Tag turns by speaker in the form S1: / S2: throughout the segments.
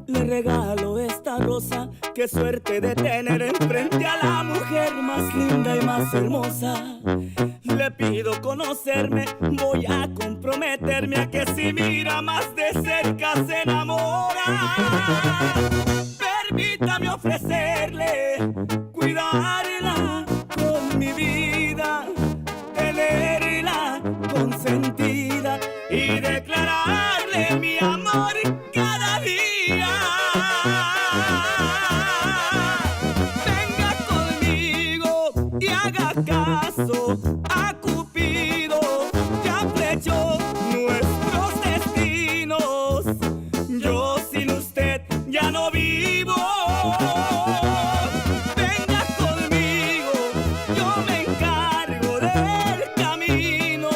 S1: Le regalo esta rosa, qué suerte de tener enfrente a la mujer más linda y más hermosa. Le pido conocerme, voy a comprometerme a que si mira más de cerca se enamora. Permítame ofrecerle cuidarla con mi vida, tenerla consentida y declararle mi amor cada día. Venga conmigo y haga caso a Cupido, ya flechó nuestros destinos. Yo sin usted ya no vivo. Venga conmigo, yo me encargo del camino,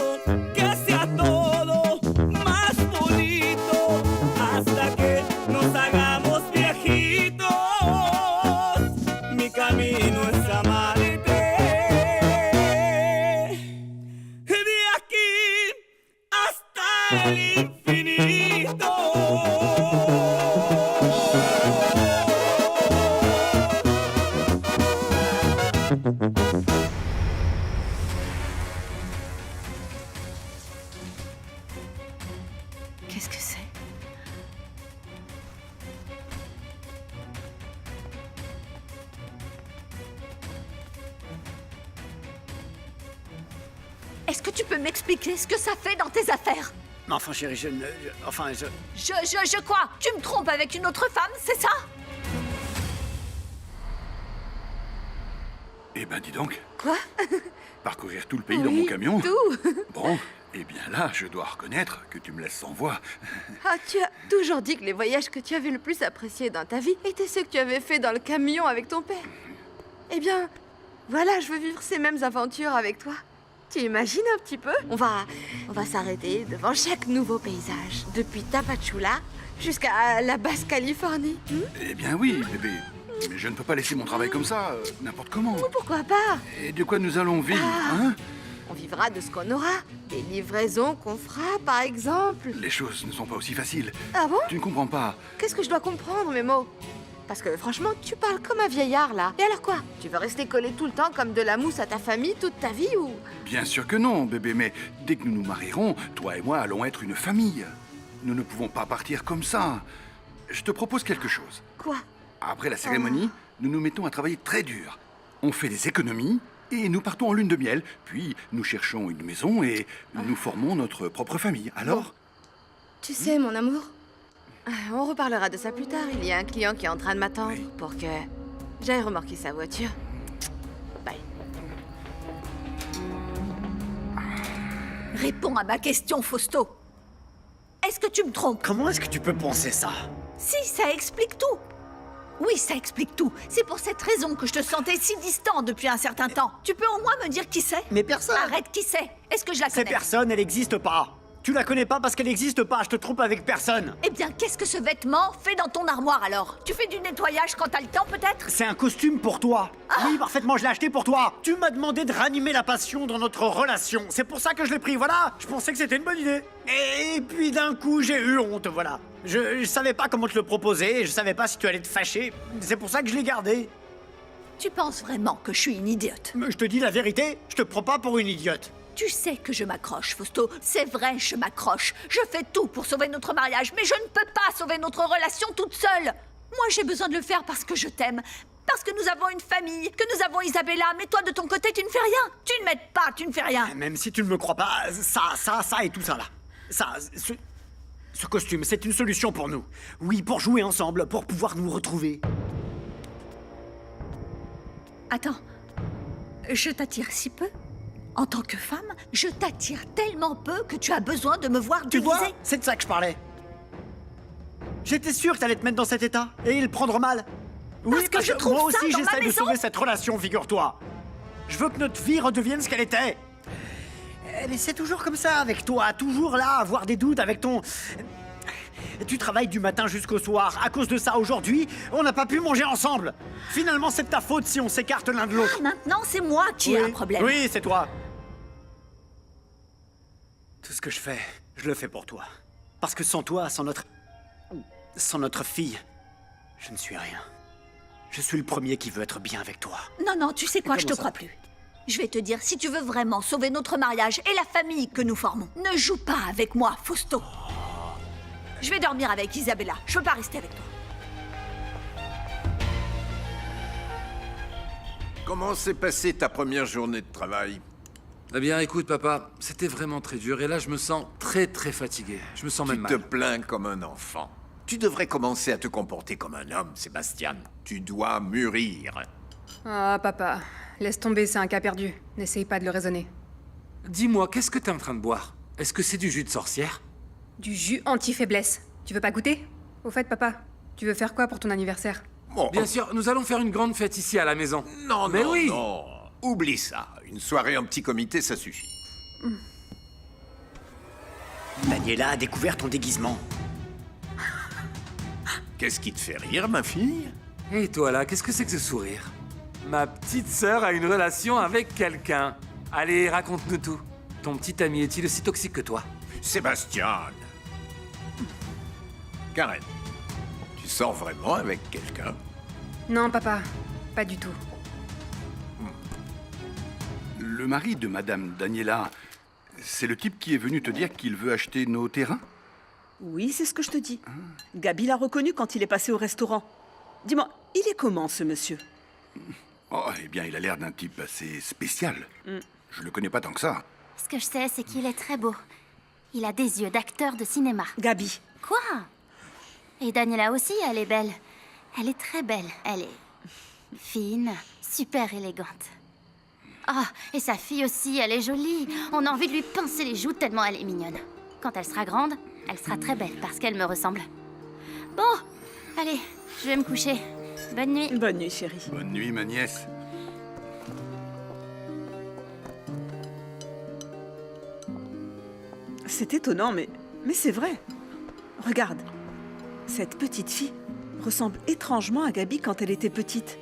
S1: que sea todo más bonito hasta que nos hagamos viejitos. Mi camino es amarte de aquí hasta el infinito.
S2: Qu'est-ce que c'est? Est-ce que tu peux m'expliquer ce que ça fait dans tes affaires?
S3: Mais enfin, chérie, je...
S2: Je quoi? Tu me trompes avec une autre femme, c'est ça?
S4: Eh ben, dis donc,
S2: Quoi?
S4: parcourir tout le pays dans mon camion.
S2: Tout.
S4: Bon, eh bien là, je dois reconnaître que tu me laisses sans voix.
S5: Ah, tu as toujours dit que les voyages que tu avais le plus appréciés dans ta vie étaient ceux que tu avais fait dans le camion avec ton père. Eh bien, voilà, je veux vivre ces mêmes aventures avec toi. Tu imagines un petit peu? On va s'arrêter devant chaque nouveau paysage, depuis Tapachula jusqu'à la Basse-Californie.
S4: Eh bien oui, bébé. Mais je ne peux pas laisser mon travail comme ça, n'importe comment.
S5: Pourquoi pas?
S4: Et de quoi nous allons vivre, hein?
S5: On vivra de ce qu'on aura. Des livraisons qu'on fera, par exemple.
S4: Les choses ne sont pas aussi faciles.
S5: Ah bon?
S4: Tu ne comprends pas.
S5: Qu'est-ce que je dois comprendre, mes mots? Parce que franchement, tu parles comme un vieillard, là. Et alors quoi? Tu veux rester collé tout le temps comme de la mousse à ta famille toute ta vie, ou...
S4: Bien sûr que non, bébé, mais dès que nous nous marierons, toi et moi allons être une famille. Nous ne pouvons pas partir comme ça. Je te propose quelque chose.
S5: Quoi?
S4: Après la cérémonie, nous nous mettons à travailler très dur. On fait des économies et nous partons en lune de miel. Puis nous cherchons une maison et nous formons notre propre famille. Alors?
S5: Tu sais, mon amour, on reparlera de ça plus tard. Il y a un client qui est en train de m'attendre
S4: Oui.
S5: pour que j'aille remorquer sa voiture. Bye.
S2: Réponds à ma question, Fausto. Est-ce que tu me trompes?
S3: Comment est-ce que tu peux penser ça?
S2: Si, ça explique tout. Oui, ça explique tout. C'est pour cette raison que je te sentais si distant depuis un certain temps. Tu peux au moins me dire qui c'est?
S3: Mais personne!
S2: Arrête, qui c'est? Est-ce que je la
S3: Cette
S2: connais?
S3: personne, elle n'existe pas. Tu la connais pas parce qu'elle n'existe pas. Je te trompe avec personne.
S2: Eh bien, qu'est-ce que ce vêtement fait dans ton armoire alors? Tu fais du nettoyage quand t'as le temps peut-être?
S3: C'est un costume pour toi. Oui, parfaitement, je l'ai acheté pour toi. Tu m'as demandé de ranimer la passion dans notre relation. C'est pour ça que je l'ai pris, voilà. Je pensais que c'était une bonne idée. Et puis d'un coup, j'ai eu honte, voilà. Je savais pas comment te le proposer, je savais pas si tu allais te fâcher. C'est pour ça que je l'ai gardé.
S2: Tu penses vraiment que je suis une idiote?
S3: Mais je te dis la vérité, je te prends pas pour une idiote.
S2: Tu sais que je m'accroche, Fausto. C'est vrai, je m'accroche. Je fais tout pour sauver notre mariage, mais je ne peux pas sauver notre relation toute seule. Moi, j'ai besoin de le faire parce que je t'aime. Parce que nous avons une famille, que nous avons Isabella, mais toi, de ton côté, tu ne fais rien. Tu ne m'aides pas, tu ne fais rien.
S3: Même si tu ne me crois pas, ça et tout ça là. Ce costume, c'est une solution pour nous. Oui, pour jouer ensemble, pour pouvoir nous retrouver.
S2: Attends, je t'attire si peu? En tant que femme, je t'attire tellement peu que tu as besoin de me voir
S3: Tu vois,
S2: déguisée.
S3: c'est de ça que je parlais. J'étais sûr que t'allais te mettre dans cet état et le prendre mal. Oui,
S2: Parce que je trouve
S3: moi
S2: ça
S3: aussi
S2: dans ma
S3: j'essaie de
S2: maison.
S3: sauver cette relation, figure-toi. Je veux que notre vie redevienne ce qu'elle était. Mais c'est toujours comme ça avec toi, toujours là, à avoir des doutes avec ton... Tu travailles du matin jusqu'au soir. À cause de ça, aujourd'hui, on n'a pas pu manger ensemble. Finalement, c'est de ta faute si on s'écarte l'un de l'autre.
S2: Maintenant, c'est moi qui ai un problème.
S3: Oui, c'est toi. Tout ce que je fais, je le fais pour toi. Parce que sans toi, sans notre fille, je ne suis rien. Je suis le premier qui veut être bien avec toi.
S2: Non, non, tu sais quoi, je te
S3: comment ça
S2: crois plus. Je vais te dire, si tu veux vraiment sauver notre mariage et la famille que nous formons, ne joue pas avec moi, Fausto. Je vais dormir avec Isabella. Je veux pas rester avec toi.
S6: Comment s'est passée ta première journée de travail?
S7: Eh bien, écoute, papa, c'était vraiment très dur. Et là, je me sens très, très fatigué. Je me sens même
S6: Tu te
S7: mal.
S6: plains comme un enfant. Tu devrais commencer à te comporter comme un homme, Sébastien. Tu dois mûrir.
S8: Ah, papa, laisse tomber, c'est un cas perdu. N'essaye pas de le raisonner.
S7: Dis-moi, qu'est-ce que t'es en train de boire? Est-ce que c'est du jus de sorcière?
S8: Du jus anti-faiblesse. Tu veux pas goûter? Au fait, papa, tu veux faire quoi pour ton anniversaire?
S6: Bon,
S7: Bien sûr, nous allons faire une grande fête ici à la maison.
S6: non,
S7: Mais
S6: non,
S7: oui.
S6: non. Oublie ça. Une soirée en petit comité, ça suffit.
S3: Daniela a découvert ton déguisement.
S6: Qu'est-ce qui te fait rire, ma fille?
S7: Et toi là, qu'est-ce que c'est que ce sourire? Ma petite sœur a une relation avec quelqu'un. Allez, raconte-nous tout. Ton petit ami est-il aussi toxique que toi?
S6: Sébastien. Karen, tu sors vraiment avec quelqu'un?
S8: Non, papa, pas du tout.
S4: Le mari de Madame Daniela, c'est le type qui est venu te dire qu'il veut acheter nos terrains?
S9: Oui, c'est ce que je te dis. Gabi l'a reconnu quand il est passé au restaurant. Dis-moi, il est comment, ce monsieur?
S4: Oh, eh bien, il a l'air d'un type assez spécial. Je le connais pas tant que ça.
S10: Ce que je sais, c'est qu'il est très beau. Il a des yeux d'acteur de cinéma.
S9: Gabi.
S10: Quoi? Et Daniela aussi, elle est belle. Elle est très belle. Elle est fine, super élégante. Ah, et sa fille aussi, elle est jolie. On a envie de lui pincer les joues tellement elle est mignonne. Quand elle sera grande, elle sera très belle parce qu'elle me ressemble. Bon, allez, je vais me coucher. Bonne nuit.
S9: Bonne nuit, chérie.
S4: Bonne nuit, ma nièce.
S9: C'est étonnant, mais c'est vrai. Regarde, cette petite fille ressemble étrangement à Gabi quand elle était petite.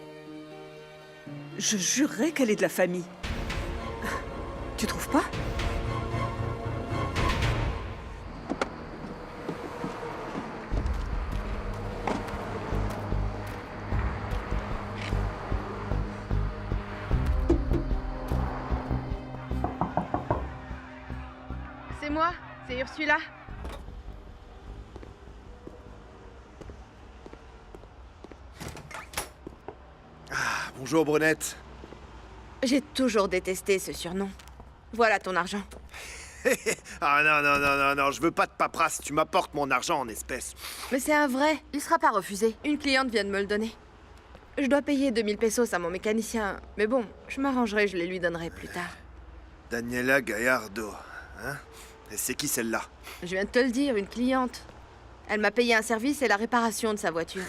S9: Je jurerais qu'elle est de la famille. Tu trouves pas?
S5: C'est moi, c'est Ursula.
S11: Bonjour, Brunette.
S5: J'ai toujours détesté ce surnom. Voilà ton argent.
S11: Ah non, je veux pas de paperasse, tu m'apportes mon argent en espèces.
S5: Mais c'est un vrai, il sera pas refusé. Une cliente vient de me le donner. Je dois payer 2000 pesos à mon mécanicien, mais bon, je m'arrangerai, je les lui donnerai plus tard.
S11: Daniela Gallardo, hein? Et c'est qui celle-là?
S5: Je viens de te le dire, une cliente. Elle m'a payé un service et la réparation de sa voiture.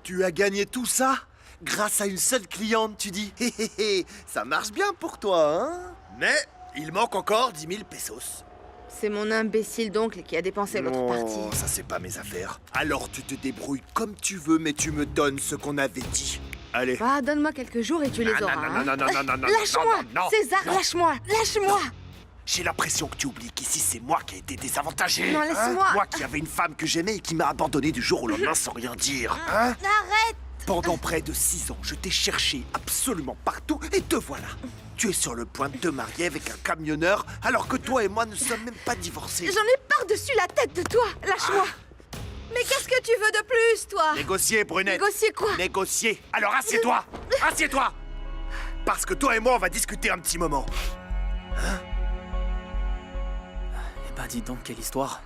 S11: Tu as gagné tout ça? Grâce à une seule cliente, tu dis? Hé hé hé, ça marche bien pour toi, hein? Mais il manque encore 10 000 pesos.
S5: C'est mon imbécile d'oncle qui a dépensé l'autre partie.
S11: Non, ça c'est pas mes affaires. Alors tu te débrouilles comme tu veux, mais tu me donnes ce qu'on avait dit. Allez.
S5: Ah, donne-moi quelques jours et tu les auras. hein.
S11: non,
S5: Lâche-moi,
S11: non, non,
S5: César,
S11: non.
S5: lâche-moi, lâche-moi.
S11: J'ai l'impression que tu oublies qu'ici c'est moi qui ai été désavantagé.
S5: Non, laisse-moi.
S11: Moi qui avais une femme que j'aimais et qui m'a abandonné du jour au lendemain sans rien dire. Hein?
S5: Arrête.
S11: Pendant près de 6 ans, je t'ai cherché absolument partout et te voilà. Tu es sur le point de te marier avec un camionneur alors que toi et moi ne sommes même pas divorcés.
S5: J'en ai par-dessus la tête de toi. Lâche-moi. Mais qu'est-ce que tu veux de plus, toi?
S11: Négocier, Brunette.
S5: Négocier quoi?
S11: Négocier. Alors assieds-toi. Assieds-toi. Parce que toi et moi, on va discuter un petit moment.
S1: Eh ben dis donc, quelle histoire.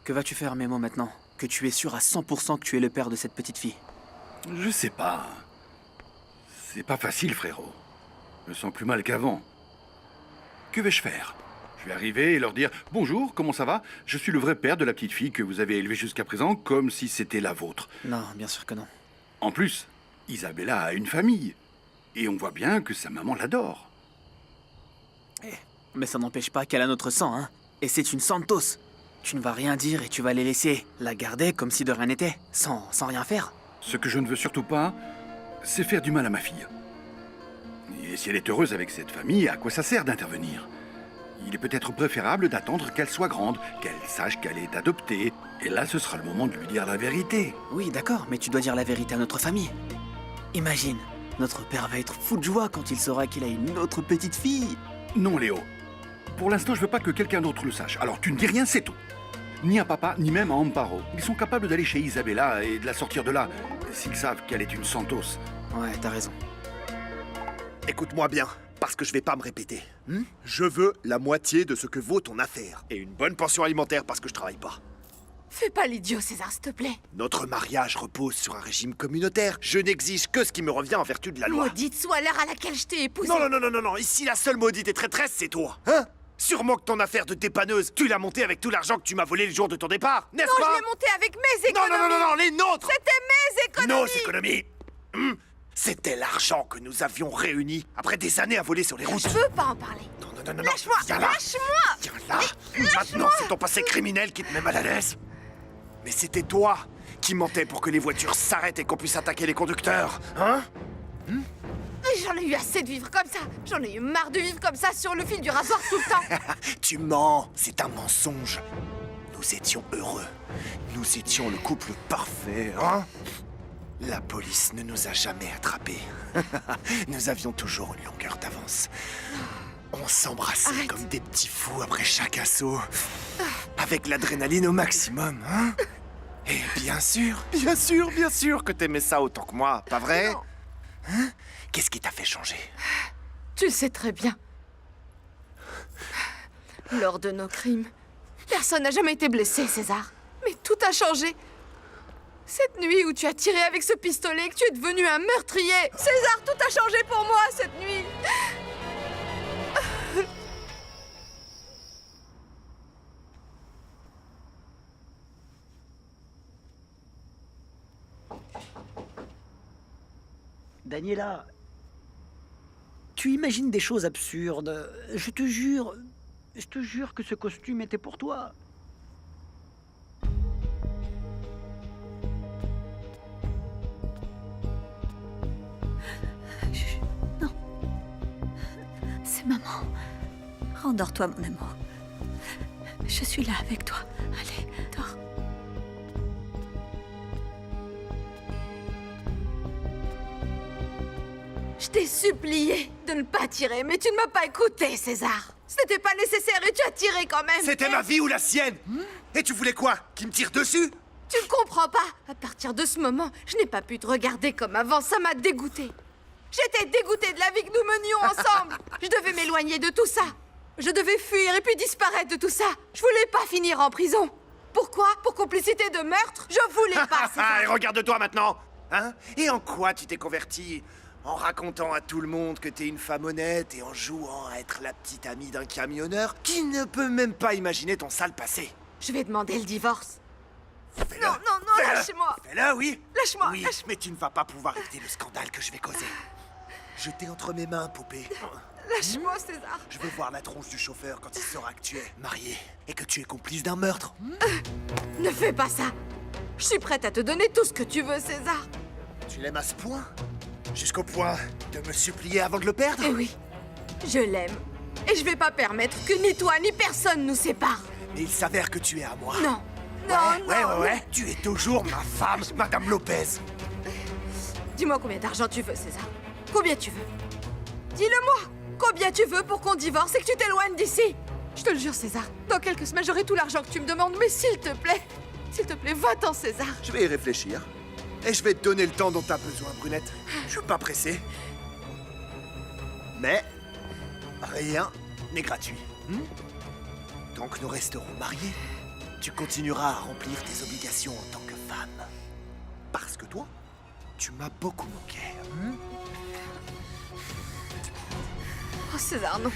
S1: Que vas-tu faire, Mémo, maintenant? Que tu es sûr à 100% que tu es le père de cette petite fille?
S4: Je sais pas. C'est pas facile, frérot. Je me sens plus mal qu'avant. Que vais-je faire? Je vais arriver et leur dire « Bonjour, comment ça va? Je suis le vrai père de la petite fille que vous avez élevée jusqu'à présent, comme si c'était la vôtre.
S1: Non, bien sûr que non. »
S4: En plus, Isabella a une famille. Et on voit bien que sa maman l'adore.
S1: Mais ça n'empêche pas qu'elle a notre sang, hein. Et c'est une Santos.
S12: Tu ne vas rien dire et tu vas les laisser la garder comme si de rien n'était, sans rien faire.
S4: Ce que je ne veux surtout pas, c'est faire du mal à ma fille. Et si elle est heureuse avec cette famille, à quoi ça sert d'intervenir? Il est peut-être préférable d'attendre qu'elle soit grande, qu'elle sache qu'elle est adoptée. Et là, ce sera le moment de lui dire la vérité.
S12: Oui, d'accord, mais tu dois dire la vérité à notre famille. Imagine, notre père va être fou de joie quand il saura qu'il a une autre petite fille.
S4: Non, Léo. Pour l'instant, je veux pas que quelqu'un d'autre le sache. Alors tu ne dis rien, c'est tout. Ni à papa, ni même à Amparo. Ils sont capables d'aller chez Isabella et de la sortir de là, s'ils savent qu'elle est une Santos.
S12: Ouais, t'as raison.
S11: Écoute-moi bien, parce que je vais pas me répéter. Je veux la moitié de ce que vaut ton affaire. Et une bonne pension alimentaire parce que je travaille pas.
S5: Fais pas l'idiot, César, s'il te plaît.
S11: Notre mariage repose sur un régime communautaire. Je n'exige que ce qui me revient en vertu de la loi.
S5: Maudite soit l'heure à laquelle je t'ai épousée.
S11: Non. Ici, la seule maudite et traîtresse, c'est toi. Hein? Sûrement que ton affaire de dépanneuse, tu l'as montée avec tout l'argent que tu m'as volé le jour de ton départ, n'est-ce pas?
S5: Non, je l'ai montée avec mes économies.
S11: Non, les nôtres.
S5: C'était mes économies.
S11: Nos économies. C'était l'argent que nous avions réuni après des années à voler sur les routes.
S5: Je veux pas en parler.
S11: Non.
S5: Lâche-moi,
S11: Viens là.
S5: lâche-moi.
S11: Viens là. Maintenant, c'est ton passé criminel qui te met mal à l'aise. Mais c'était toi qui mentais pour que les voitures s'arrêtent et qu'on puisse attaquer les conducteurs, hein?
S5: J'en ai eu assez de vivre comme ça. J'en ai eu marre de vivre comme ça sur le fil du rasoir tout le temps.
S11: Tu mens, c'est un mensonge. Nous étions heureux. Nous étions le couple parfait, hein? La police ne nous a jamais attrapés. Nous avions toujours une longueur d'avance. On s'embrassait comme des petits fous après chaque assaut. Avec l'adrénaline au maximum, hein? Et bien sûr que t'aimais ça autant que moi, pas vrai?
S5: Non.
S11: Hein? Qu'est-ce qui t'a fait changer?
S5: Tu le sais très bien. Lors de nos crimes, personne n'a jamais été blessé, César. Mais tout a changé. Cette nuit où tu as tiré avec ce pistolet et que tu es devenu un meurtrier. César, tout a changé pour moi cette nuit.
S3: Daniela, tu imagines des choses absurdes. Je te jure que ce costume était pour toi.
S2: Non. C'est maman. Rendors-toi, mon amour. Je suis là avec toi. Allez, dors.
S5: Je t'ai supplié de ne pas tirer, mais tu ne m'as pas écouté, César. C'était pas nécessaire et tu as tiré quand même.
S11: C'était ma vie ou la sienne? Et tu voulais quoi? Qu'il me tire dessus?
S5: Tu ne comprends pas. À partir de ce moment, je n'ai pas pu te regarder comme avant. Ça m'a dégoûtée. J'étais dégoûtée de la vie que nous menions ensemble. Je devais m'éloigner de tout ça. Je devais fuir et puis disparaître de tout ça. Je voulais pas finir en prison. Pourquoi? Pour complicité de meurtre? Je voulais pas, César.
S11: Et regarde-toi maintenant, hein? Et en quoi tu t'es converti? En racontant à tout le monde que t'es une femme honnête et en jouant à être la petite amie d'un camionneur qui ne peut même pas imaginer ton sale passé.
S5: Je vais demander le divorce.
S11: Fais-le.
S5: Non,
S11: Fais-le.
S5: lâchez-moi.
S11: Fais-le, oui.
S5: Lâche-moi.
S11: Oui, mais tu ne vas pas pouvoir éviter le scandale que je vais causer. Je t'ai entre mes mains, poupée.
S5: Lâche-moi, César.
S11: Je veux voir la tronche du chauffeur quand il saura que tu es mariée et que tu es complice d'un meurtre.
S5: Ne fais pas ça. Je suis prête à te donner tout ce que tu veux, César.
S11: Tu l'aimes à ce point? Jusqu'au point de me supplier avant de le perdre?
S5: Eh oui, je l'aime. Et je vais pas permettre que ni toi ni personne nous sépare.
S11: Mais il s'avère que tu es à moi.
S5: Non.
S11: Ouais. Tu es toujours ma femme, Madame Lopez.
S5: Dis-moi combien d'argent tu veux, César. Combien tu veux? Dis-le-moi. Combien tu veux pour qu'on divorce et que tu t'éloignes d'ici? Je te le jure, César. Dans quelques semaines, j'aurai tout l'argent que tu me demandes. Mais s'il te plaît, va-t'en, César.
S11: Je vais y réfléchir. Et je vais te donner le temps dont t'as besoin, Brunette. Je suis pas pressé. Mais rien n'est gratuit. Tant que nous resterons mariés, tu continueras à remplir tes obligations en tant que femme. Parce que toi, tu m'as beaucoup manqué.
S5: Oh, César, non.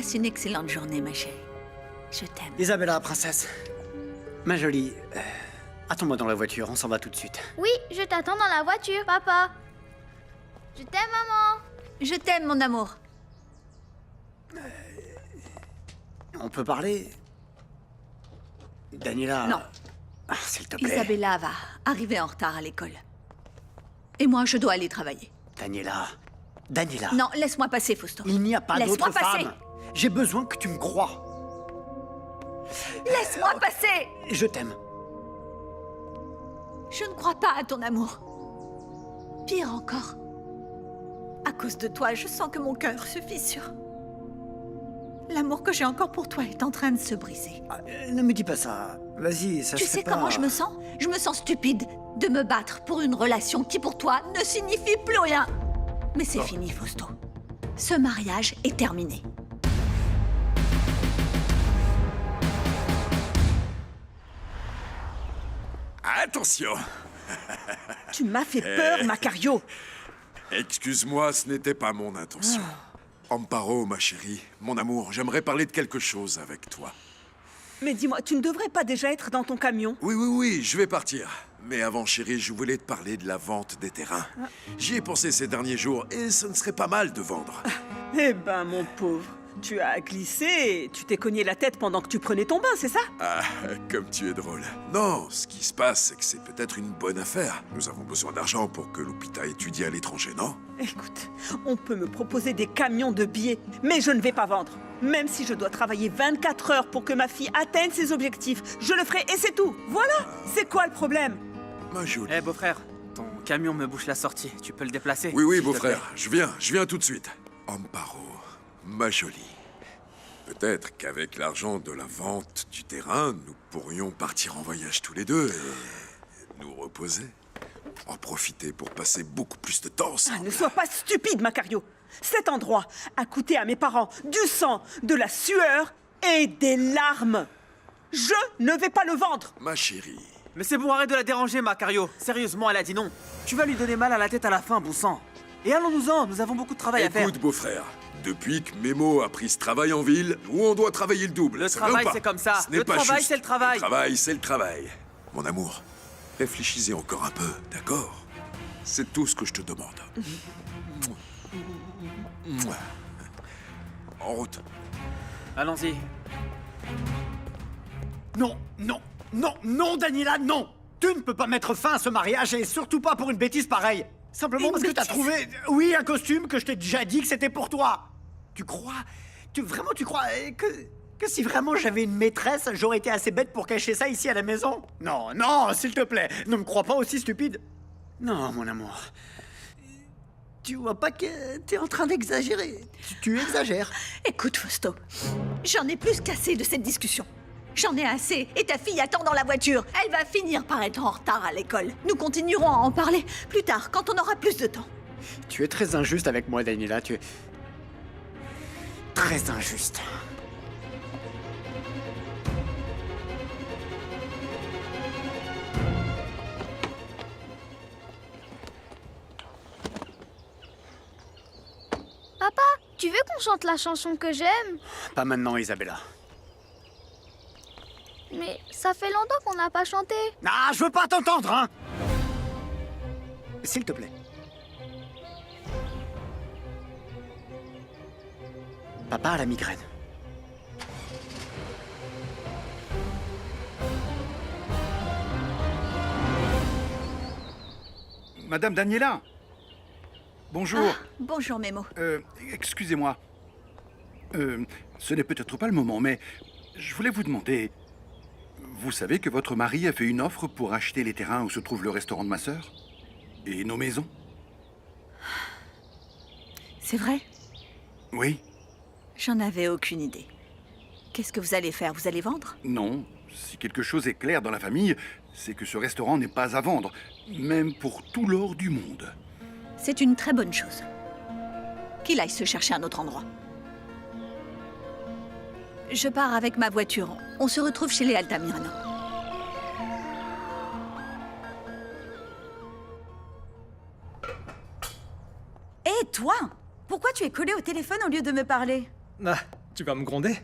S2: Passe une excellente journée, ma chérie. Je t'aime.
S3: Isabella, princesse. Ma jolie, attends-moi dans la voiture, on s'en va tout de suite.
S10: Oui, je t'attends dans la voiture, papa. Je t'aime, maman.
S2: Je t'aime, mon amour.
S3: On peut parler? Daniela...
S2: Non.
S3: Ah, s'il te plaît.
S2: Isabella va arriver en retard à l'école. Et moi, je dois aller travailler.
S3: Daniela... Daniela...
S2: Non, laisse-moi passer, Fausto.
S3: Il n'y a pas d'autre
S2: Laisse-moi passer.
S3: femme. J'ai besoin que tu me crois.
S2: Laisse-moi passer.
S3: Je t'aime.
S2: Je ne crois pas à ton amour. Pire encore. À cause de toi, je sens que mon cœur se fissure. L'amour que j'ai encore pour toi est en train de se briser.
S3: Ne me dis pas ça. Vas-y, ça
S2: Tu
S3: se
S2: sais
S3: fait pas.
S2: comment je me sens? Je me sens stupide de me battre pour une relation qui pour toi ne signifie plus rien. Mais c'est fini, Fausto. Ce mariage est terminé.
S13: Attention!
S9: Tu m'as fait peur, Macario.
S13: Excuse-moi, ce n'était pas mon intention. Amparo, ma chérie, mon amour, j'aimerais parler de quelque chose avec toi.
S9: Mais dis-moi, tu ne devrais pas déjà être dans ton camion?
S13: Oui, je vais partir. Mais avant, chérie, je voulais te parler de la vente des terrains. J'y ai pensé ces derniers jours et ce ne serait pas mal de vendre.
S9: Eh ben, mon pauvre, tu as glissé et tu t'es cogné la tête pendant que tu prenais ton bain, c'est ça?
S13: Ah, comme tu es drôle. Non, ce qui se passe, c'est que c'est peut-être une bonne affaire. Nous avons besoin d'argent pour que Lupita étudie à l'étranger, non?
S9: Écoute, on peut me proposer des camions de billets, mais je ne vais pas vendre. Même si je dois travailler 24 heures pour que ma fille atteigne ses objectifs, je le ferai et c'est tout. Voilà, c'est quoi le problème?
S13: Ma jolie.
S12: Eh, beau-frère, ton camion me bouche la sortie. Tu peux le déplacer?
S13: Oui,
S12: s'il te
S13: beau-frère,
S12: plaît.
S13: je viens tout de suite. Amparo, ma jolie. Peut-être qu'avec l'argent de la vente du terrain, nous pourrions partir en voyage tous les deux et nous reposer. En profiter pour passer beaucoup plus de temps ensemble.
S9: Ne sois pas stupide, Macario. Cet endroit a coûté à mes parents du sang, de la sueur et des larmes. Je ne vais pas le vendre.
S13: Ma chérie.
S12: Mais c'est bon, arrête de la déranger, Macario. Sérieusement, elle a dit non. Tu vas lui donner mal à la tête à la fin, bon sang. Et allons-nous-en, nous avons beaucoup de travail à faire.
S13: Écoute, beau-frère, depuis que Memo a pris ce travail en ville, nous on doit travailler le double.
S12: Le
S13: c'est vrai ou
S12: travail,
S13: pas?
S12: c'est comme ça.
S13: Ce n'est
S12: Le
S13: pas
S12: travail,
S13: juste.
S12: c'est le travail.
S13: Le travail, c'est le travail. Mon amour, réfléchissez encore un peu, d'accord? C'est tout ce que je te demande. En route.
S12: Allons-y.
S3: Non, Daniela, non! Tu ne peux pas mettre fin à ce mariage et surtout pas pour une bêtise pareille. Simplement parce que t'as trouvé, oui, un costume que je t'ai déjà dit que c'était pour toi. Tu crois que si vraiment j'avais une maîtresse, j'aurais été assez bête pour cacher ça ici à la maison? Non, s'il te plaît, ne me crois pas aussi stupide. Non, mon amour. Tu vois pas que t'es en train d'exagérer. Tu exagères.
S2: Écoute, Fausto, j'en ai plus qu'assez de cette discussion. J'en ai assez, et ta fille attend dans la voiture. Elle va finir par être en retard à l'école. Nous continuerons à en parler plus tard, quand on aura plus de temps.
S3: Tu es très injuste avec moi, Daniela. Tu es très injuste.
S10: Papa, tu veux qu'on chante la chanson que j'aime?
S3: Pas maintenant, Isabella.
S10: Mais ça fait longtemps qu'on n'a pas chanté.
S3: Ah, je veux pas t'entendre, hein! S'il te plaît. Papa a la migraine.
S4: Madame Daniela. Bonjour.
S2: Bonjour, Memo.
S4: Excusez-moi. Ce n'est peut-être pas le moment, mais je voulais vous demander... Vous savez que votre mari a fait une offre pour acheter les terrains où se trouve le restaurant de ma sœur? Et nos maisons?
S2: C'est vrai?
S4: Oui.
S2: J'en avais aucune idée. Qu'est-ce que vous allez faire? Vous allez vendre?
S4: Non. Si quelque chose est clair dans la famille, c'est que ce restaurant n'est pas à vendre, même pour tout l'or du monde.
S2: C'est une très bonne chose. Qu'il aille se chercher un autre endroit. Je pars avec ma voiture. On se retrouve chez les Altamirano.
S14: Hé, toi! Pourquoi tu es collé au téléphone au lieu de me parler? Tu vas me gronder?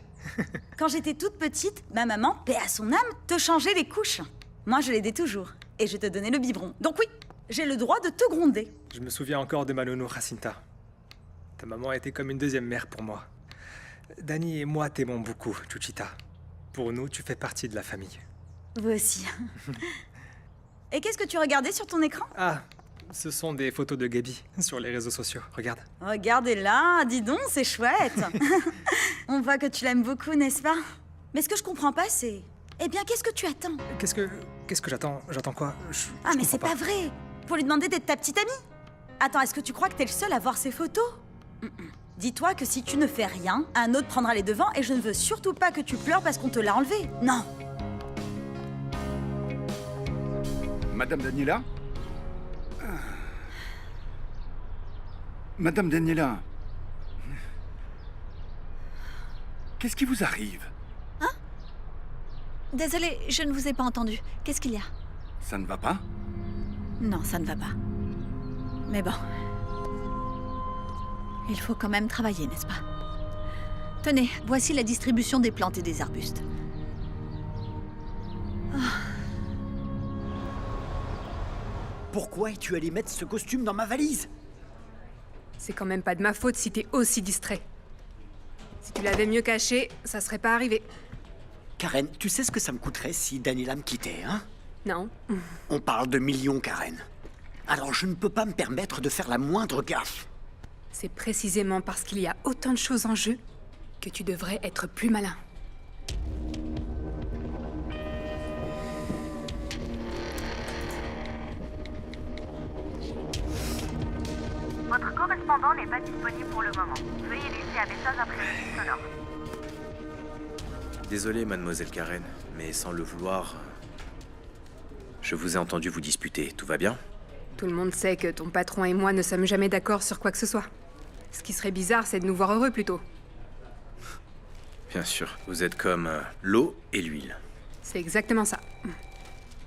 S15: Quand j'étais toute petite, ma maman, paix à son âme, te changeait les couches. Moi, je l'aidais toujours. Et je te donnais le biberon. Donc oui, j'ai le droit de te gronder.
S14: Je me souviens encore de ma nounou Jacinta. Ta maman était comme une deuxième mère pour moi. Dani et moi t'aimons beaucoup, Chuchita. Pour nous, tu fais partie de la famille.
S15: Vous aussi. Et qu'est-ce que tu regardais sur ton écran?
S14: Ah, ce sont des photos de Gabi sur les réseaux sociaux. Regarde.
S15: Regardez-la, dis donc, c'est chouette. On voit que tu l'aimes beaucoup, n'est-ce pas? Mais ce que je comprends pas, c'est... Eh bien, qu'est-ce que tu attends?
S14: Qu'est-ce que j'attends? J'attends quoi?
S15: Ah, mais c'est pas vrai. Pour lui demander d'être ta petite amie. Attends, est-ce que tu crois que t'es le seul à voir ces photos? Dis-toi que si tu ne fais rien, un autre prendra les devants et je ne veux surtout pas que tu pleures parce qu'on te l'a enlevé. Non.
S4: Madame Daniela? Madame Daniela? Qu'est-ce qui vous arrive?
S2: Hein? Désolée, je ne vous ai pas entendu. Qu'est-ce qu'il y a?
S4: Ça ne va pas?
S2: Non, ça ne va pas. Mais bon. Il faut quand même travailler, n'est-ce pas? Tenez, voici la distribution des plantes et des arbustes.
S3: Pourquoi es-tu allé mettre ce costume dans ma valise?
S8: C'est quand même pas de ma faute si t'es aussi distrait. Si tu l'avais mieux caché, ça serait pas arrivé.
S3: Karen, tu sais ce que ça me coûterait si Daniela me quittait, hein?
S8: Non.
S3: On parle de millions, Karen. Alors je ne peux pas me permettre de faire la moindre gaffe.
S8: C'est précisément parce qu'il y a autant de choses en jeu que tu devrais être plus malin.
S16: Votre correspondant n'est pas disponible pour le moment. Veuillez laisser un message après le bip sonore.
S17: Désolé, mademoiselle Karen, mais sans le vouloir... Je vous ai entendu vous disputer. Tout va bien?
S8: Tout le monde sait que ton patron et moi ne sommes jamais d'accord sur quoi que ce soit. Ce qui serait bizarre, c'est de nous voir heureux plutôt.
S17: Bien sûr, vous êtes comme l'eau et l'huile.
S8: C'est exactement ça.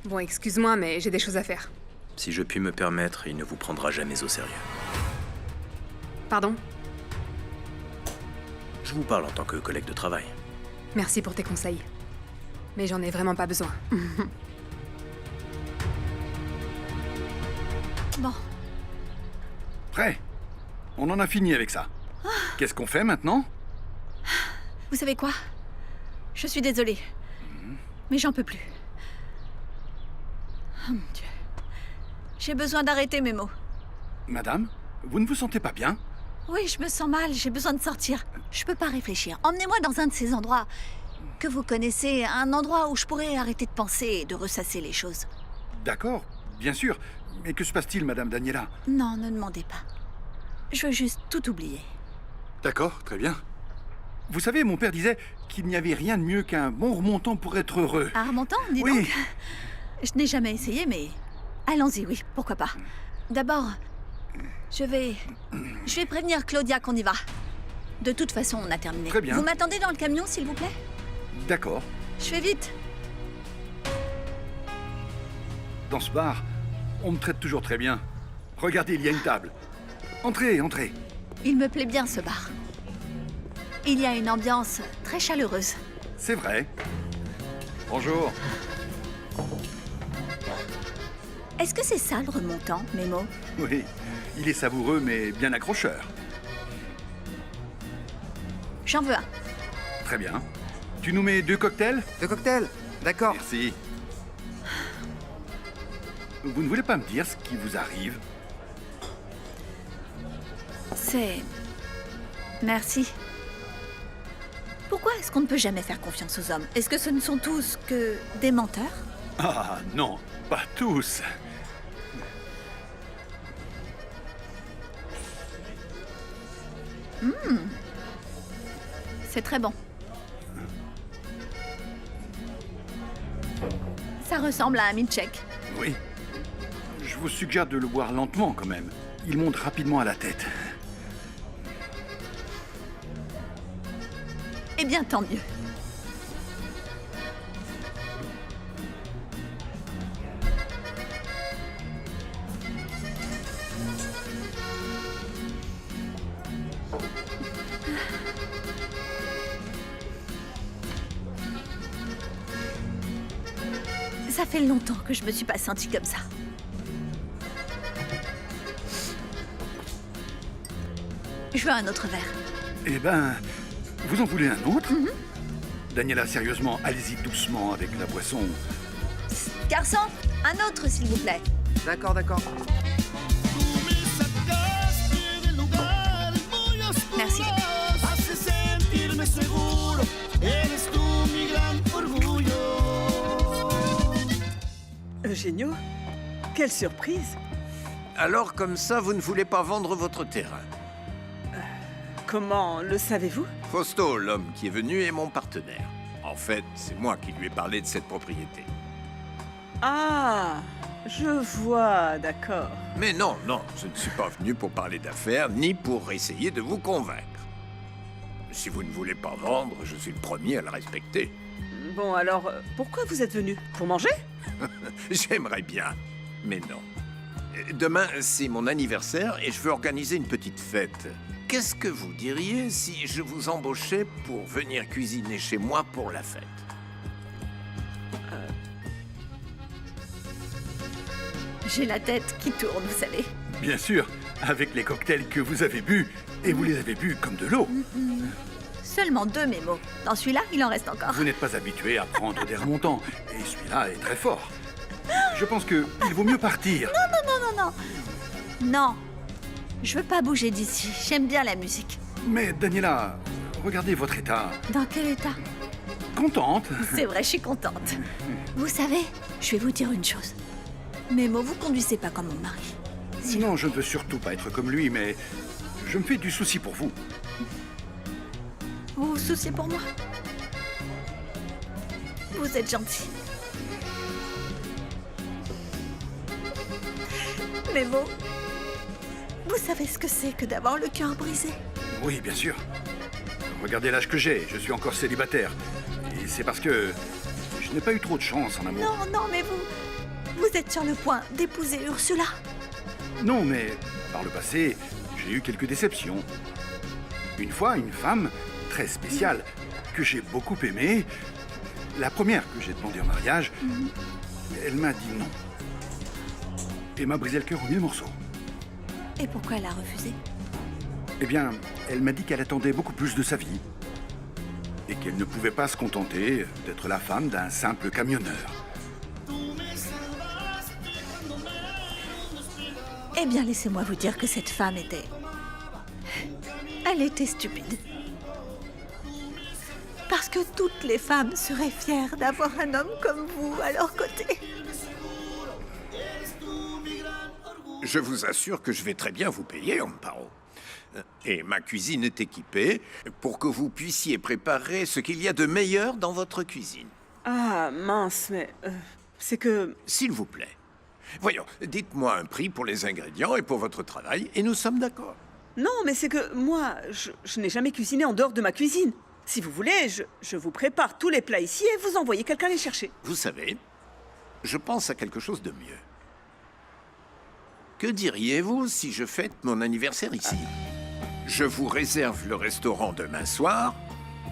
S8: Bon, excuse-moi, mais j'ai des choses à faire.
S17: Si je puis me permettre, il ne vous prendra jamais au sérieux.
S8: Pardon?
S17: Je vous parle en tant que collègue de travail.
S8: Merci pour tes conseils. Mais j'en ai vraiment pas besoin.
S2: Bon.
S4: Prêt? On en a fini avec ça. Qu'est-ce qu'on fait maintenant?
S2: Vous savez quoi? Je suis désolée. Mais j'en peux plus. Oh mon Dieu. J'ai besoin d'arrêter mes mots.
S4: Madame, vous ne vous sentez pas bien?
S2: Oui, je me sens mal, j'ai besoin de sortir. Je peux pas réfléchir. Emmenez-moi dans un de ces endroits que vous connaissez, un endroit où je pourrais arrêter de penser et de ressasser les choses.
S4: D'accord, bien sûr. Mais que se passe-t-il, Madame Daniela?
S2: Non, ne demandez pas. Je veux juste tout oublier.
S4: D'accord, très bien. Vous savez, mon père disait qu'il n'y avait rien de mieux qu'un bon remontant pour être heureux.
S2: Un remontant, dis
S4: Oui.
S2: donc. Je n'ai jamais essayé, mais allons-y, oui, pourquoi pas. D'abord, je vais prévenir Claudia qu'on y va. De toute façon, on a terminé.
S4: Très bien.
S2: Vous m'attendez dans le camion, s'il vous plaît?
S4: D'accord.
S2: Je fais vite.
S4: Dans ce bar, on me traite toujours très bien. Regardez, il y a une table. Entrez, entrez.
S2: Il me plaît bien, ce bar. Il y a une ambiance très chaleureuse.
S4: C'est vrai. Bonjour.
S2: Est-ce que c'est ça, le remontant, Memo?
S4: Oui, il est savoureux, mais bien accrocheur.
S2: J'en veux un.
S4: Très bien. Tu nous mets 2 cocktails?
S7: 2 cocktails? D'accord.
S4: Merci. Vous ne voulez pas me dire ce qui vous arrive?
S2: C'est... Merci. Pourquoi est-ce qu'on ne peut jamais faire confiance aux hommes? Est-ce que ce ne sont tous que des menteurs?
S4: Ah non, pas tous.
S2: C'est très bon. Ça ressemble à un milkshake.
S4: Oui. Je vous suggère de le boire lentement quand même. Il monte rapidement à la tête.
S2: Eh bien, tant mieux. Ça fait longtemps que je me suis pas sentie comme ça. Je veux un autre verre.
S4: Eh ben, vous en voulez un autre? Daniela, sérieusement, allez-y doucement avec la boisson.
S2: Garçon, un autre s'il vous plaît.
S17: D'accord, d'accord.
S2: Merci.
S9: Eugenio, quelle surprise!
S6: Alors, comme ça, vous ne voulez pas vendre votre terrain?
S9: Comment le savez-vous?
S6: Fausto, l'homme qui est venu, est mon partenaire. En fait, c'est moi qui lui ai parlé de cette propriété.
S9: Ah, je vois, d'accord.
S6: Mais non, non, je ne suis pas venu pour parler d'affaires, ni pour essayer de vous convaincre. Si vous ne voulez pas vendre, je suis le premier à le respecter.
S9: Bon, alors, pourquoi vous êtes venu? Pour manger?
S6: J'aimerais bien, mais non. Demain, c'est mon anniversaire et je veux organiser une petite fête. Qu'est-ce que vous diriez si je vous embauchais pour venir cuisiner chez moi pour la fête?
S2: J'ai la tête qui tourne, vous savez.
S4: Bien sûr, avec les cocktails que vous avez bu, et vous les avez bu comme de l'eau.
S2: Seulement 2 mémos. Dans celui-là, il en reste encore.
S4: Vous n'êtes pas habitué à prendre des remontants, et celui-là est très fort. Je pense qu'il vaut mieux partir.
S2: Non. Non. Je veux pas bouger d'ici. J'aime bien la musique.
S4: Mais Daniela, regardez votre état.
S2: Dans quel état?
S4: Contente?
S2: C'est vrai, je suis contente. Vous savez, je vais vous dire une chose. Mémo, vous conduisez pas comme mon mari.
S4: Sinon, je ne veux surtout pas être comme lui, mais je me fais du souci pour vous.
S2: Vous vous souciez pour moi? Vous êtes gentil. Mémo, vous savez ce que c'est que d'avoir le cœur brisé?
S4: Oui, bien sûr. Regardez l'âge que j'ai, je suis encore célibataire. Et c'est parce que je n'ai pas eu trop de chance en amour.
S2: Non, mais vous êtes sur le point d'épouser Ursula.
S4: Non, mais par le passé, j'ai eu quelques déceptions. Une fois, une femme très spéciale que j'ai beaucoup aimée, la première que j'ai demandé en mariage, elle m'a dit non. Et m'a brisé le cœur en 1000 morceaux.
S2: Et pourquoi elle a refusé?
S4: Eh bien, elle m'a dit qu'elle attendait beaucoup plus de sa vie. Et qu'elle ne pouvait pas se contenter d'être la femme d'un simple camionneur.
S2: Eh bien, laissez-moi vous dire que cette femme était... Elle était stupide. Parce que toutes les femmes seraient fières d'avoir un homme comme vous à leur côté.
S6: Je vous assure que je vais très bien vous payer, Amparo. Et ma cuisine est équipée pour que vous puissiez préparer ce qu'il y a de meilleur dans votre cuisine.
S9: Ah, mince, mais... c'est que...
S6: S'il vous plaît. Voyons, dites-moi un prix pour les ingrédients et pour votre travail, et nous sommes d'accord.
S9: Non, mais c'est que moi, je n'ai jamais cuisiné en dehors de ma cuisine. Si vous voulez, je vous prépare tous les plats ici et vous envoyez quelqu'un les chercher.
S6: Vous savez, je pense à quelque chose de mieux. Que diriez-vous si je fête mon anniversaire ici? Je vous réserve le restaurant demain soir,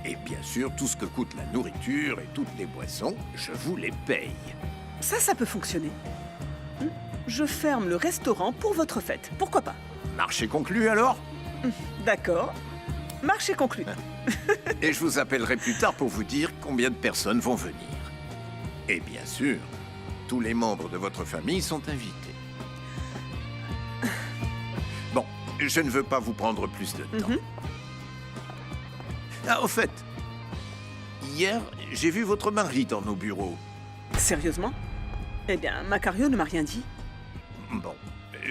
S6: et bien sûr, tout ce que coûte la nourriture et toutes les boissons, je vous les paye.
S9: Ça peut fonctionner. Je ferme le restaurant pour votre fête. Pourquoi pas?
S6: Marché conclu alors?
S9: D'accord. Marché conclu.
S6: Et je vous appellerai plus tard pour vous dire combien de personnes vont venir. Et bien sûr, tous les membres de votre famille sont invités. Bon, je ne veux pas vous prendre plus de temps. Ah, au fait, hier, j'ai vu votre mari dans nos bureaux.
S9: Sérieusement? Eh bien, Macario ne m'a rien dit.
S6: Bon,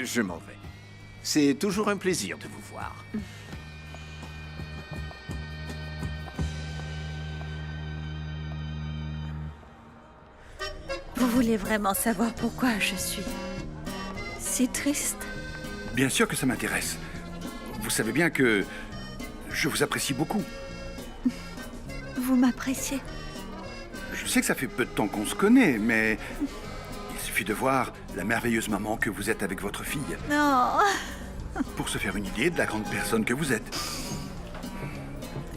S6: je m'en vais. C'est toujours un plaisir de vous voir.
S2: Vous voulez vraiment savoir pourquoi je suis si triste?
S4: Bien sûr que ça m'intéresse. Vous savez bien que je vous apprécie beaucoup.
S2: Vous m'appréciez?
S4: Je sais que ça fait peu de temps qu'on se connaît, mais il suffit de voir la merveilleuse maman que vous êtes avec votre fille
S2: Non.
S4: pour se faire une idée de la grande personne que vous êtes.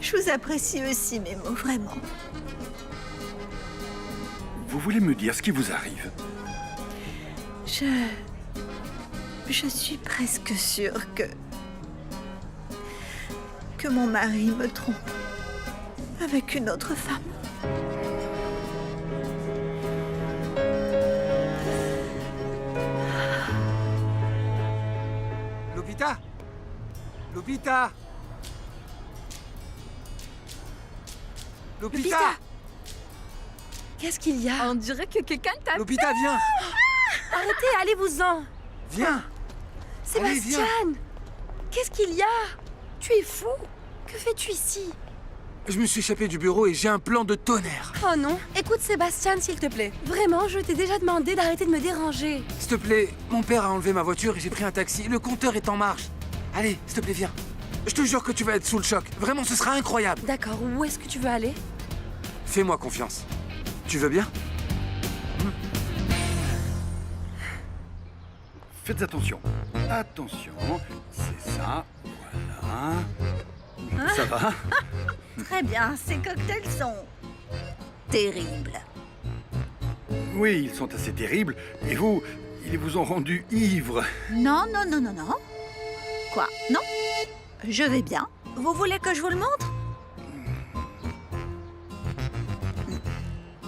S2: Je vous apprécie aussi, Mémo, vraiment.
S4: Vous voulez me dire ce qui vous arrive?
S15: Je suis presque sûre que mon mari me trompe avec une autre femme.
S7: Lupita! Lupita! Lupita!
S5: Qu'est-ce qu'il y a?
S8: On dirait que quelqu'un t'a...
S7: Lupita, viens!
S5: Arrêtez, allez-vous-en!
S7: Viens! Allez, viens.
S5: Sébastien! Qu'est-ce qu'il y a? Tu es fou? Que fais-tu ici?
S7: Je me suis échappé du bureau et j'ai un plan de tonnerre.
S5: Oh non! Écoute Sébastien, s'il te plaît. Vraiment, je t'ai déjà demandé d'arrêter de me déranger.
S7: S'il te plaît, mon père a enlevé ma voiture et j'ai pris un taxi. Le compteur est en marche. Allez, s'il te plaît, viens. Je te jure que tu vas être sous le choc. Vraiment, ce sera incroyable.
S5: D'accord, où est-ce que tu veux aller?
S7: Fais-moi confiance. Tu veux bien?
S4: Faites attention. Attention, c'est ça. Voilà. Ça va?
S15: Très bien, ces cocktails sont terribles.
S4: Oui, ils sont assez terribles. Et vous, ils vous ont rendu ivre.
S15: Non. Quoi? Non? Je vais bien. Vous voulez que je vous le montre?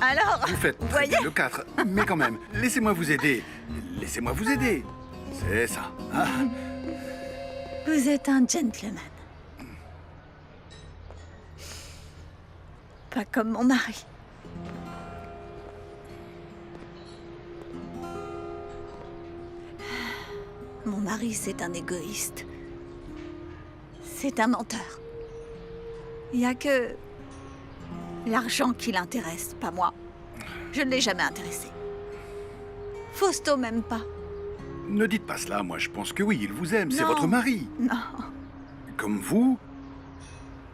S15: Alors,
S4: Vous faites
S15: vous
S4: très
S15: voyez?
S4: bien le 4. Mais quand même, laissez-moi vous aider. Laissez-moi vous aider. C'est ça. Ah.
S15: Vous êtes un gentleman. Pas comme mon mari. Mon mari, c'est un égoïste. C'est un menteur. Il n'y a que l'argent qui l'intéresse, pas moi. Je ne l'ai jamais intéressé. Fausto m'aime pas.
S4: Ne dites pas cela, moi je pense que oui, il vous aime, c'est
S15: Non.
S4: votre mari.
S15: Non.
S4: Comme vous,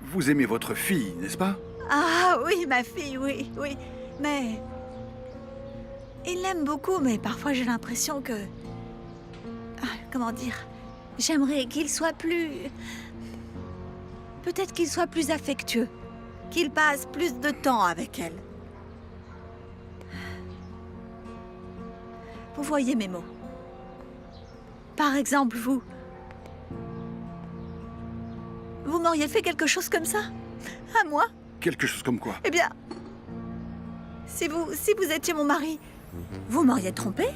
S4: vous aimez votre fille, n'est-ce pas?
S15: Ah oui, ma fille, oui. Mais... il l'aime beaucoup, mais parfois j'ai l'impression que... comment dire? J'aimerais qu'il soit plus... peut-être qu'il soit plus affectueux. Qu'il passe plus de temps avec elle. Vous voyez mes mots. Par exemple, vous... vous m'auriez fait quelque chose comme ça? À moi?
S4: Quelque chose comme quoi?
S15: Eh bien... si vous étiez mon mari, vous m'auriez trompé?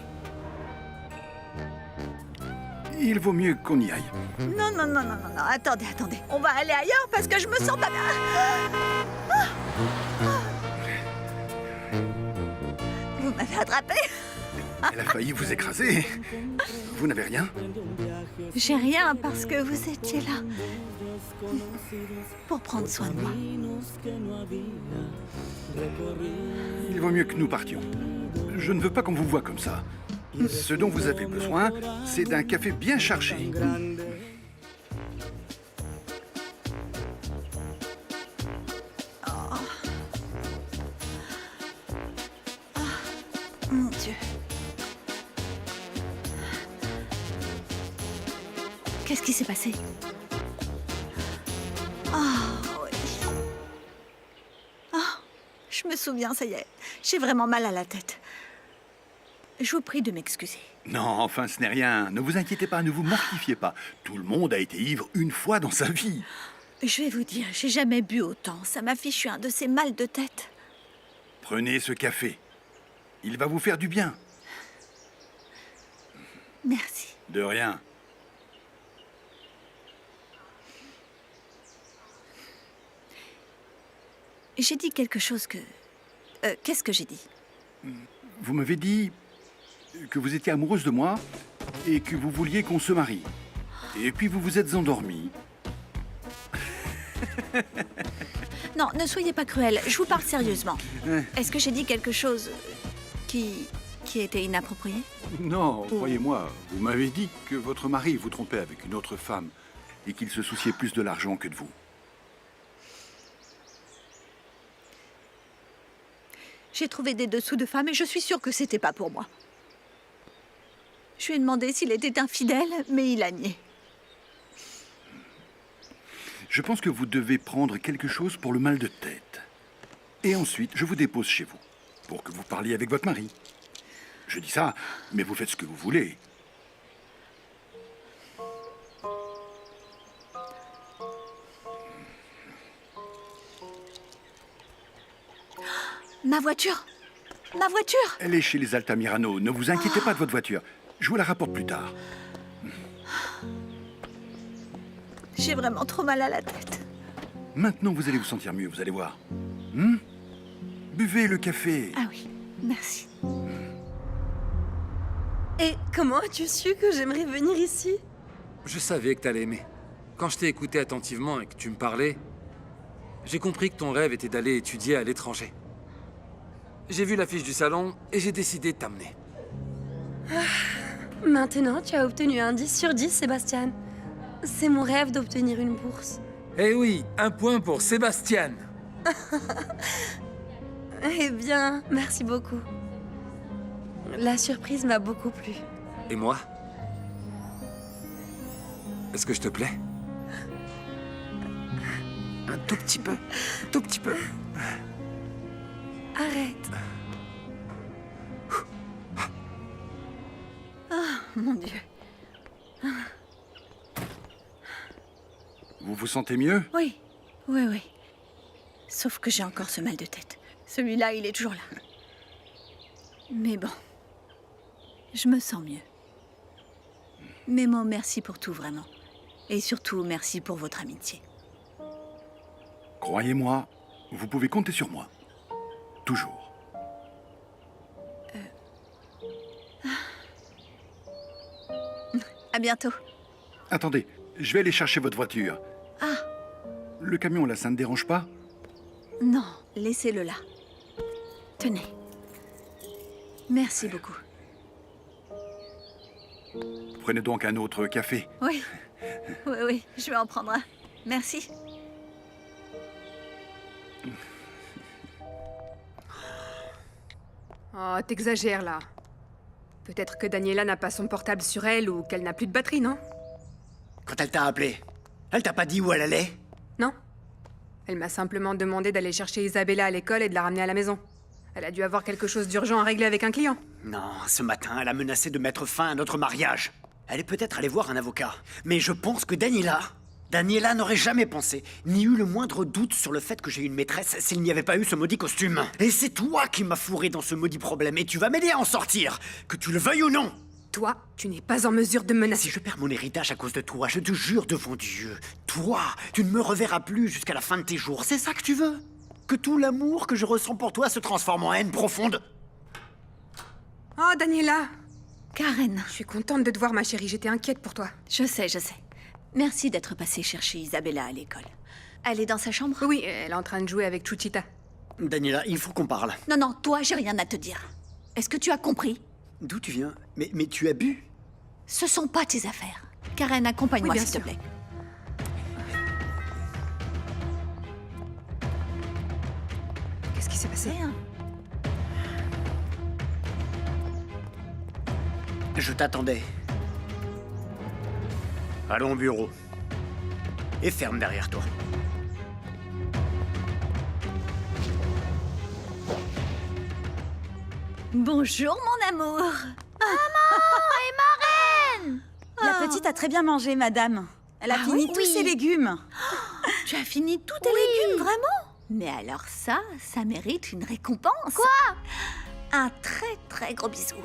S4: Il vaut mieux qu'on y aille.
S15: Non, attendez. On va aller ailleurs parce que je me sens pas bien. Vous m'avez attrapé?
S4: Elle a failli vous écraser. Vous n'avez rien?
S15: J'ai rien parce que vous étiez là. Pour prendre soin de moi.
S4: Il vaut mieux que nous partions. Je ne veux pas qu'on vous voie comme ça. Ce dont vous avez besoin, c'est d'un café bien chargé.
S15: Mon Dieu. Qu'est-ce qui s'est passé? Oui. Je me souviens, ça y est. J'ai vraiment mal à la tête. Je vous prie de m'excuser.
S4: Non, enfin, ce n'est rien. Ne vous inquiétez pas, ne vous mortifiez pas. Tout le monde a été ivre une fois dans sa vie.
S15: Je vais vous dire, j'ai jamais bu autant. Ça m'a fichu un de ces mal de tête.
S4: Prenez ce café. Il va vous faire du bien.
S15: Merci.
S4: De rien.
S15: J'ai dit quelque chose que... qu'est-ce que j'ai dit?
S4: Vous m'avez dit que vous étiez amoureuse de moi et que vous vouliez qu'on se marie. Et puis vous vous êtes endormie.
S15: Non, ne soyez pas cruel. Je vous parle sérieusement. Est-ce que j'ai dit quelque chose qui était inapproprié?
S4: Non, croyez-moi, vous m'avez dit que votre mari vous trompait avec une autre femme et qu'il se souciait plus de l'argent que de vous.
S15: J'ai trouvé des dessous de femme et je suis sûre que c'était pas pour moi. Je lui ai demandé s'il était infidèle, mais il a nié.
S4: Je pense que vous devez prendre quelque chose pour le mal de tête. Et ensuite, je vous dépose chez vous. pour que vous parliez avec votre mari. Je dis ça, mais vous faites ce que vous voulez.
S2: Ma voiture! Ma voiture!
S4: Elle est chez les Altamirano. Ne vous inquiétez pas de votre voiture. Je vous la rapporte plus tard.
S2: J'ai vraiment trop mal à la tête.
S4: Maintenant, vous allez vous sentir mieux, vous allez voir. Hmm? Buvez le café.
S2: Ah oui, merci.
S5: Et comment as-tu su que j'aimerais venir ici?
S7: Je savais que t'allais aimer. Quand je t'ai écouté attentivement et que tu me parlais, j'ai compris que ton rêve était d'aller étudier à l'étranger. J'ai vu l'affiche du salon et j'ai décidé de t'amener.
S5: Maintenant, tu as obtenu un 10 sur 10, Sébastien. C'est mon rêve d'obtenir une bourse.
S7: Eh oui, un point pour Sébastien.
S5: Eh bien, merci beaucoup. La surprise m'a beaucoup plu.
S7: Et moi? Est-ce que je te plais?
S12: Un tout petit peu. Tout petit peu.
S5: Arrête.
S2: Oh, mon Dieu.
S4: Vous vous sentez mieux?
S2: Oui, oui, oui. Sauf que j'ai encore ce mal de tête. Celui-là, il est toujours là. Mais bon, je me sens mieux. Memo, merci pour tout, vraiment. Et surtout, merci pour votre amitié.
S4: Croyez-moi, vous pouvez compter sur moi. Toujours.
S2: À bientôt.
S4: Attendez, je vais aller chercher votre voiture.
S2: Ah,
S4: Le camion, là, ça ne dérange pas?
S2: non, laissez-le là. Tenez. Merci beaucoup.
S4: Prenez donc un autre café.
S2: Oui, oui, oui, je vais en prendre un. Merci.
S8: Oh, t'exagères là. Peut-être que Daniela n'a pas son portable sur elle ou qu'elle n'a plus de batterie, non?
S3: Quand elle t'a appelé, elle t'a pas dit où elle allait?
S8: Non. Elle m'a simplement demandé d'aller chercher Isabella à l'école et de la ramener à la maison. Elle a dû avoir quelque chose d'urgent à régler avec un client.
S3: Non, ce matin, elle a menacé de mettre fin à notre mariage. Elle est peut-être allée voir un avocat. Mais je pense que Daniela n'aurait jamais pensé, ni eu le moindre doute sur le fait que j'ai une maîtresse s'il n'y avait pas eu ce maudit costume. Et c'est toi qui m'as fourré dans ce maudit problème et tu vas m'aider à en sortir, que tu le veuilles ou non.
S8: Toi, tu n'es pas en mesure de menacer.
S3: Si je perds mon héritage à cause de toi, je te jure devant Dieu, toi, tu ne me reverras plus jusqu'à la fin de tes jours. C'est ça que tu veux? Que tout l'amour que je ressens pour toi se transforme en haine profonde?
S8: Oh, Daniela!
S2: Karen.
S8: Je suis contente de te voir, ma chérie. J'étais inquiète pour toi.
S2: Je sais, je sais. Merci d'être passée chercher Isabella à l'école. Elle est dans sa chambre?
S8: Oui, elle est en train de jouer avec Chuchita.
S3: Daniela, il faut qu'on parle.
S2: Non, non, toi, j'ai rien à te dire. Est-ce que tu as compris?
S3: D'où tu viens? Mais tu as bu?
S2: Ce sont pas tes affaires. Karen, accompagne-moi,
S8: Oui, bien
S2: s'il te
S8: sûr.
S2: plaît.
S8: Qu'est-ce qui s'est passé?
S2: Rien.
S3: Je t'attendais. Allons au bureau. Et ferme derrière toi.
S2: Bonjour, mon amour.
S15: La petite a très bien mangé, madame. Elle a fini tous ses légumes.
S2: Tu as fini tous tes légumes, vraiment? Mais alors ça mérite une récompense. Quoi? Un très très gros bisou.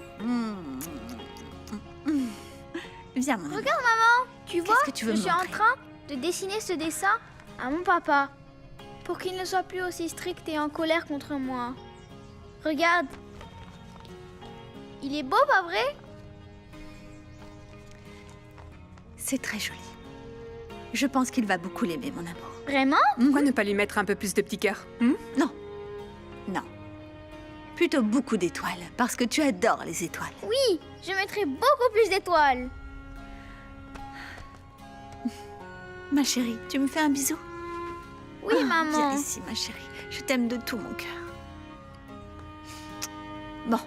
S2: Viens, mon amour.
S18: Regarde, maman, tu vois,
S2: que tu veux
S18: je
S2: me
S18: suis en
S2: montrer
S18: train de dessiner ce dessin à mon papa pour qu'il ne soit plus aussi strict et en colère contre moi. Regarde. Il est beau, pas vrai?
S2: C'est très joli. Je pense qu'il va beaucoup l'aimer, mon amour.
S18: Vraiment?
S8: Pourquoi ne pas lui mettre un peu plus de petits cœurs?
S2: Non. Non. Plutôt beaucoup d'étoiles, parce que tu adores les étoiles.
S18: Oui, je mettrai beaucoup plus d'étoiles.
S2: Ma chérie, tu me fais un bisou?
S18: Oui,
S2: Ah,
S18: maman.
S2: Viens ici, ma chérie. Je t'aime de tout mon cœur. Bon.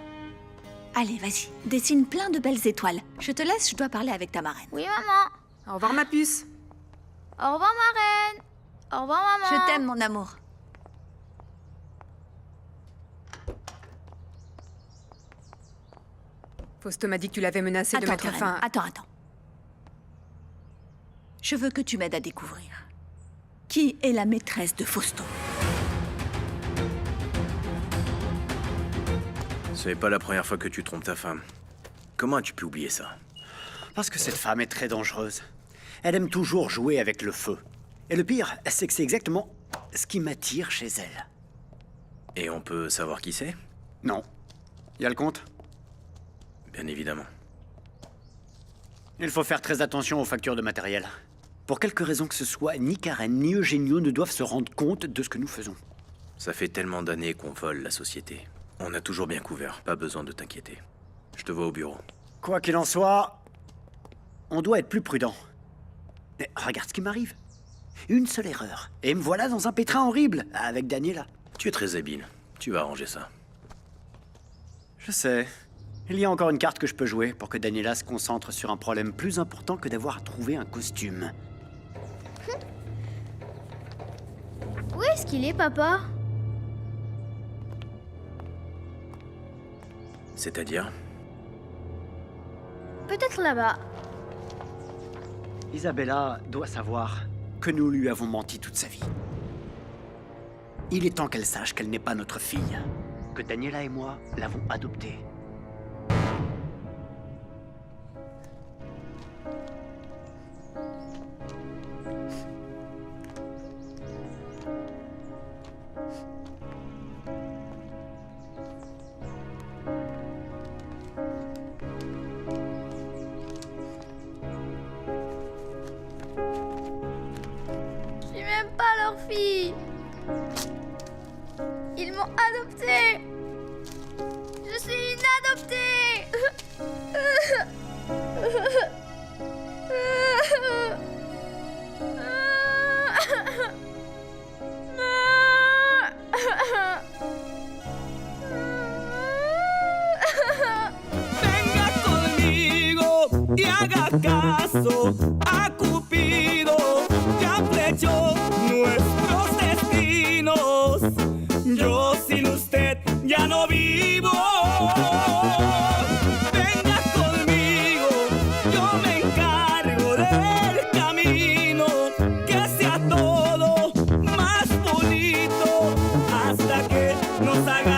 S2: Allez, vas-y. Dessine plein de belles étoiles. Je te laisse, je dois parler avec ta marraine.
S18: Oui, maman.
S8: Au revoir, ma puce.
S18: Au revoir, ma reine. Au revoir, maman.
S2: Je t'aime, mon amour.
S8: Fausto m'a dit que tu l'avais menacé de
S2: Attends,
S8: mettre
S2: Karen,
S8: fin...
S2: attends. Je veux que tu m'aides à découvrir. Qui est la maîtresse de Fausto?
S17: Ce n'est pas la première fois que tu trompes ta femme. Comment as-tu pu oublier ça?
S3: Parce que cette femme est très dangereuse. Elle aime toujours jouer avec le feu. Et le pire, c'est que c'est exactement ce qui m'attire chez elle.
S17: Et on peut savoir qui c'est?
S3: Non. Y a le compte?
S17: Bien évidemment.
S3: Il faut faire très attention aux factures de matériel. Pour quelque raison que ce soit, ni Karen ni Eugenio ne doivent se rendre compte de ce que nous faisons.
S17: Ça fait tellement d'années qu'on vole la société. On a toujours bien couvert, pas besoin de t'inquiéter. Je te vois au bureau.
S3: Quoi qu'il en soit, on doit être plus prudent. Mais regarde ce qui m'arrive. Une seule erreur, et me voilà dans un pétrin horrible, avec Daniela.
S17: Tu es très habile. Tu vas arranger ça.
S3: Je sais. Il y a encore une carte que je peux jouer pour que Daniela se concentre sur un problème plus important que d'avoir à trouver un costume.
S18: Où est-ce qu'il est, papa?
S17: C'est-à-dire?
S18: Peut-être là-bas.
S3: Isabella doit savoir que nous lui avons menti toute sa vie. Il est temps qu'elle sache qu'elle n'est pas notre fille, que Daniela et moi l'avons adoptée.
S18: Je suis même pas leur fille. Ils m'ont adoptée. Je suis une adoptée.
S1: Venga conmigo y haga caso a Cupido, ya flechó nuestros destinos. Yo sin usted ya no vivo. Venga conmigo, yo me encargo del camino, que sea todo más bonito hasta que nos haga